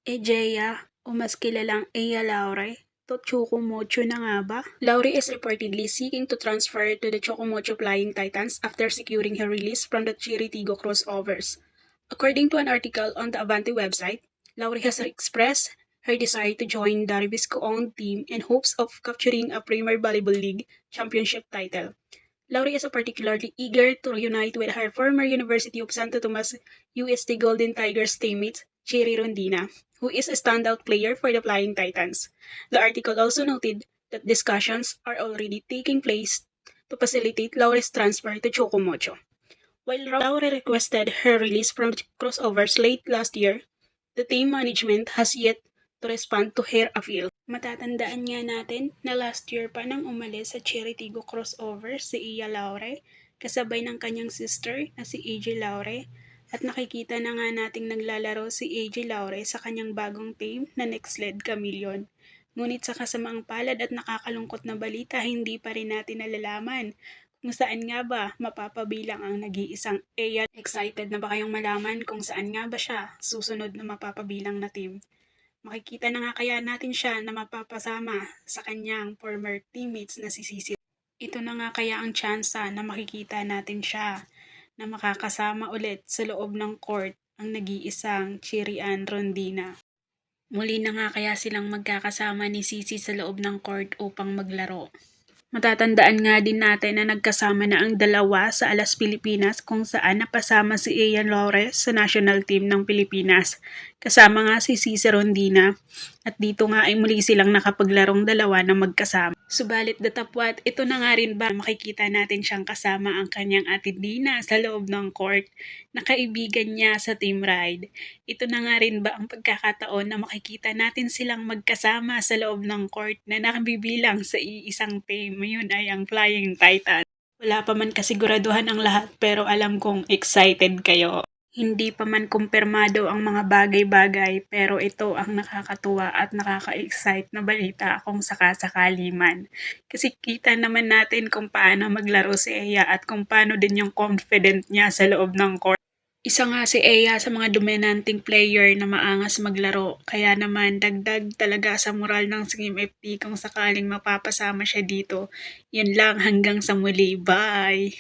Ejeia, o mas kilalang Ea Laure, to Chocomocho na nga ba? Laure is reportedly seeking to transfer to the Chocomocho Flying Titans after securing her release from the Chiritigo crossovers. According to an article on the Avanti website, Laure has expressed her desire to join the Ribisco-owned team in hopes of capturing a Premier Volleyball League championship title. Laure is particularly eager to reunite with her former University of Santo Tomas UST Golden Tigers teammate, Cherry Rondina, who is a standout player for the Flying Titans. The article also noted that discussions are already taking place to facilitate Laure's transfer to Chocomocho. While Laure requested her release from the crossovers late last year, the team management has yet to respond to her appeal. Matatandaan nga natin na last year pa nang umalis sa Chiritigo crossover si Iya Laure, kasabay ng kanyang sister na si AJ Laure, at nakikita na nga nating naglalaro si AJ Laure sa kanyang bagong team na Nextled Chameleon. Ngunit sa kasamaang palad at nakakalungkot na balita, hindi pa rin natin nalalaman kung saan nga ba mapapabilang ang nag-iisang Eya. Excited na ba kayong malaman kung saan nga ba siya susunod na mapapabilang na team? Makikita na nga kaya natin siya na mapapasama sa kanyang former teammates na si Sisi. Ito na nga kaya ang tsansa na makikita natin siya na makakasama ulit sa loob ng court ang nag-iisang Chirian Rondina. Muli na nga kaya silang magkakasama ni Sisi sa loob ng court upang maglaro. Matatandaan nga din natin na nagkasama na ang dalawa sa Alas Pilipinas kung saan napasama si Ian Laure sa national team ng Pilipinas. Kasama nga si Cici Rondina at dito nga ay muli silang nakapaglarong dalawa na magkasama. Subalit datapwat, ito na nga rin ba makikita natin siyang kasama ang kanyang ate Dina sa loob ng court na kaibigan niya sa team ride. Ito na nga rin ba ang pagkakataon na makikita natin silang magkasama sa loob ng court na nakabibilang sa iisang team. Yun ay ang Flying Titan. Wala pa man kasiguraduhan ang lahat pero alam kong excited kayo. Hindi pa man kumpirmado ang mga bagay-bagay pero ito ang nakakatuwa at nakaka-excite na balita kung sakasakali man. Kasi kita naman natin kung paano maglaro si Eya at kung paano din yung confident niya sa loob ng court. Isa nga si Eya sa mga dominanting player na maangas maglaro, kaya naman dagdag talaga sa moral ng Team FT kung sakaling mapapasama siya dito. Yun lang, hanggang sa muli, bye!